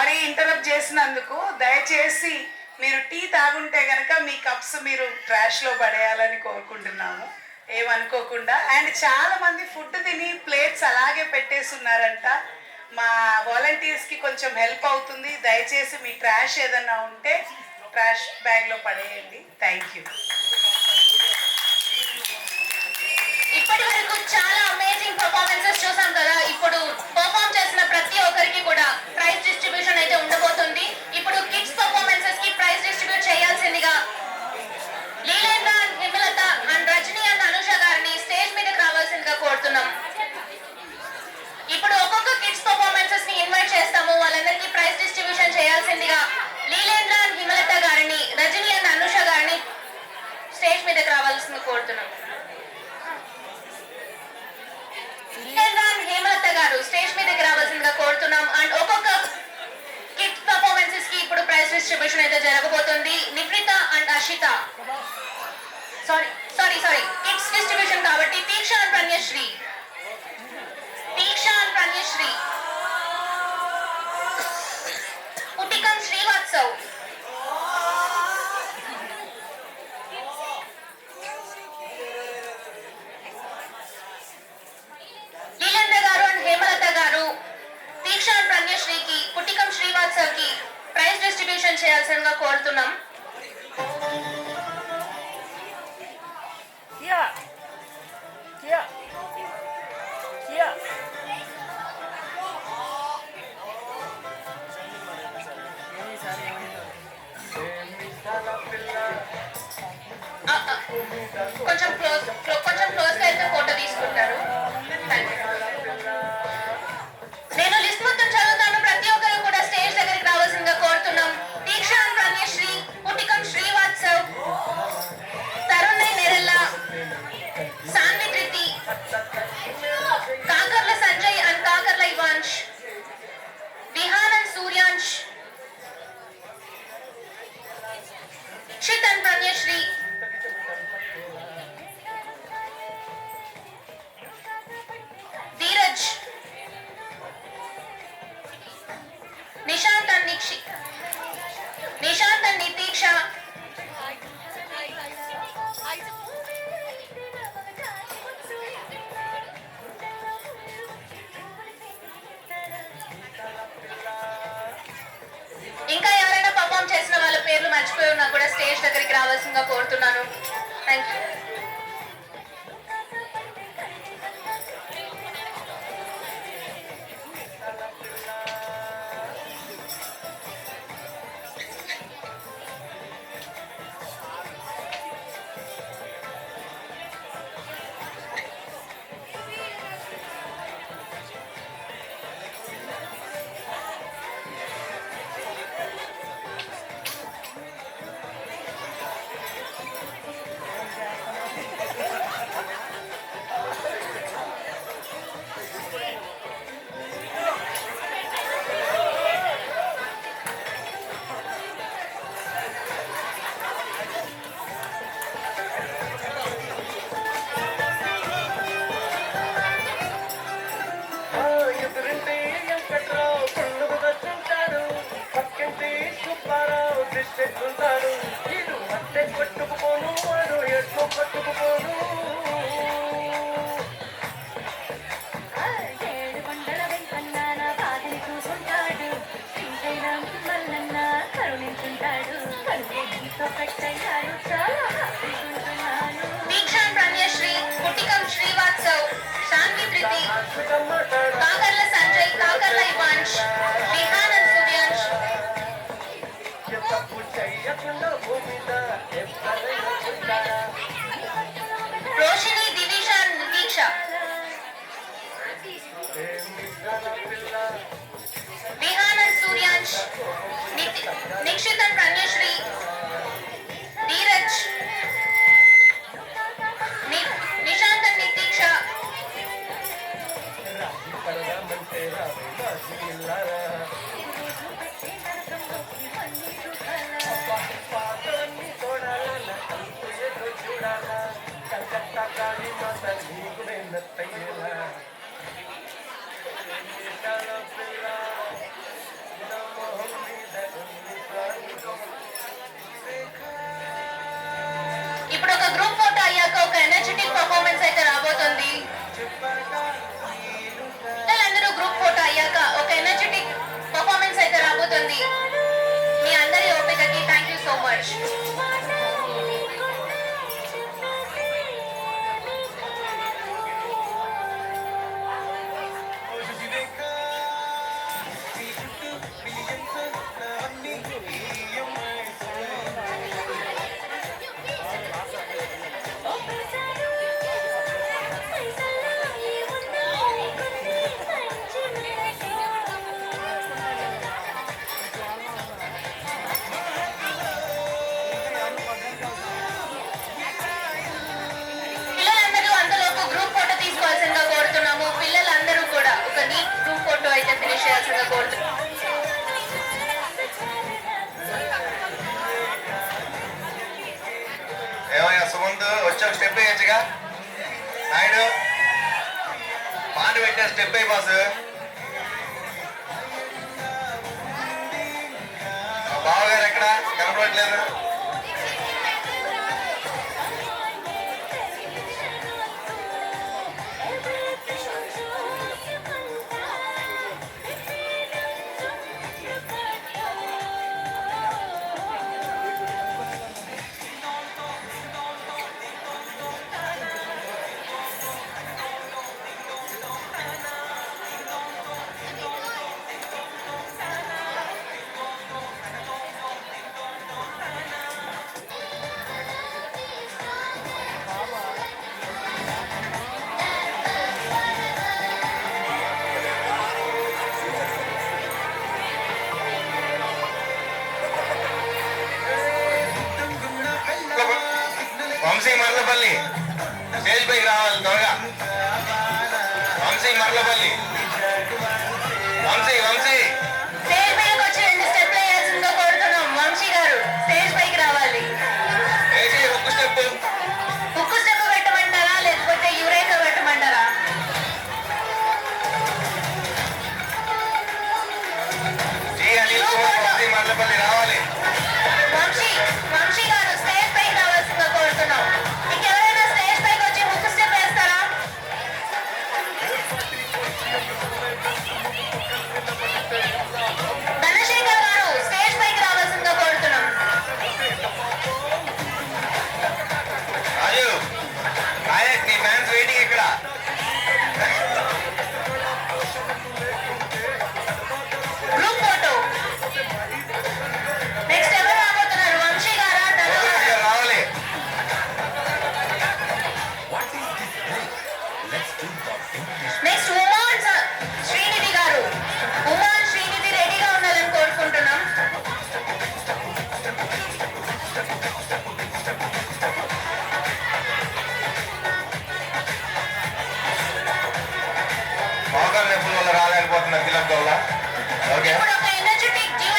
మరీ ఇంటరప్ట్ చేసినందుకు దయచేసి మీరు టీ తాగుంటే కనుక మీ కప్స్ మీరు ట్రాష్లో పడేయాలని కోరుకుంటున్నాము, ఏమనుకోకుండా. అండ్ చాలామంది ఫుడ్ తిని ప్లేట్స్ అలాగే పెట్టేస్తున్నారంట. మా వాలంటీర్స్కి కొంచెం హెల్ప్ అవుతుంది. దయచేసి మీ ట్రాష్ ఏదన్నా ఉంటే ట్రాష్ బ్యాగ్లో పడేయండి. Thank you. ఇప్పటి వరకు చాలా అమేజింగ్ పర్ఫార్మెన్సెస్ చూసాం కదా. ఇప్పుడు పర్ఫార్మ్ చేసిన ప్రతి ఒక్కరికి కూడా ప్రైజ్ డిస్ట్రిబ్యూషన్ అయితే ఉండబోతుంది. ఇప్పుడు కిడ్స్ పర్ఫార్మెన్సెస్ కి ప్రైజ్ డిస్ట్రిబ్యూట్ చేయాల్సిందిగా లీలేంద్ర, హిమలత అండ్ రజనీ అండ్ అనుష గారిని స్టేజ్ మీదకి రావాల్సిందిగా కోరుతున్నాం. ఇప్పుడు ఒక్కొక్క కిడ్స్ పర్ఫార్మెన్సెస్ ని ఇన్వైట్ చేస్తాము. వాళ్ళందరికీ ప్రైజ్ డిస్ట్రిబ్యూషన్ చేయాల్సిందిగా లీలేంద్ర అండ్ హిమలత గారిని, రజనీ అండ్ అనుష గారిని స్టేజ్ మీదకి రావాల్సిందిగా కోరుతున్నాం. హేమలత గారు స్టేజ్ మీదకి రావాల్సిందిగా కోరుతున్నాం. అండ్ ఒక్కొక్క కిడ్స్ పర్ఫార్మెన్సెస్ కి ఇప్పుడు ప్రైజ్ డిస్ట్రిబ్యూషన్ అయితే జరగబోతుంది. Nivrutha and Ashitha, sorry kids distribution కాబట్టి తీక్ష అండ్ ప్రణయశ్రీ, పుటికం శ్రీవాత్సవ్, పుటికం శ్రీవాత్సవ్ కి ప్రైజ్ డిస్ట్రిబ్యూషన్ చేయాల్సిందిగా కోరుతున్నాం. కొంచెం క్లోజ్ గా అయితే ఫోటో తీసుకుంటారు. నేను లిస్ట్ మొత్తం చదువుతాను. ప్రతి ఒక్కరు కూడా స్టేజ్ దగ్గరికి రావాల్సిందిగా కోరుతున్నాం. Deeksha and Pranayasri, Putikam Srivatsav, Tarun Nerella, Saanvi Dhruthi, Kakarla Sanjay and Kakarla Ivansh, Vihaan Suryansh, Kshith and Pranayasri, Dheeraj, Nishanth and Nitheeksha, ఇంకా ఎవరైనా పర్ఫామ్ చేసిన వాళ్ళ పేర్లు మర్చిపోయి ఉన్నా కూడా స్టేజ్ దగ్గరికి రావాల్సిందిగా కోరుతున్నాను. Thank you. Kakarla Sanjay, Kakarla Ivansh, Vihaan and Suryansh, Roshini, Divisha and Nitheeksha, Vihaan and Suryansh, Nikshith and Pranayasri, Dheeraj, Nishanth and Nitheeksha, side పాట పెట్టే స్టెప్ అయి బాస్. బావగారు ఎక్కడ కనపడట్లేదు. వంశీ మర్లపల్లి స్టేజ్ పైకి రావాలి త్వరగా. వంశీ మర్లపల్లి. వంశీ వంశీ స్టేజ్ పైకి వచ్చి 2 స్టెప్లు వేయాల్సిందిగా కోరుతున్నాం. వంశీ గారు స్టేజ్ పైకి రావాలి. వేసి ఒక్క స్టెప్. ఉక్కు స్టెప్ పెట్టమంటారా లేకపోతే యురేకా పెట్టమంటారా? జీ అనిల్ కుమార్ వంశీ మర్లపల్లి రావాలి. వంశీ గారు స్టేజ్ పైకి రావాల్సిందిగా కోరుతున్నాం. ఇంకెవరైనా స్టేజ్ పైకి వచ్చి ఉక్కు స్టెప్ వేస్తారా? ధనశేఖర్ గారు స్టేజ్ పైకి రావాల్సిందిగా కోరుతున్నాం. రాజు నాయక్ నీ ఫ్యాన్స్ వెయిటింగ్ ఇక్కడ. Group photo. నెక్స్ట్ ఎవరు రాబోతున్నారు? వంశీ గారా ధన గారా? రావాలి. నెక్స్ట్ ఉమాన్ శ్రీనిధి గారు. ఉమాన్ శ్రీనిధి రెడీగా ఉండాలని కోరుకుంటున్నాం. మోకాళ్ళ నొప్పుల వల్ల రాలేకపోతున్నా తిలక్ వల్ల. ఓకే ఇప్పుడు ఒక ఎనర్జెటిక్ జీవ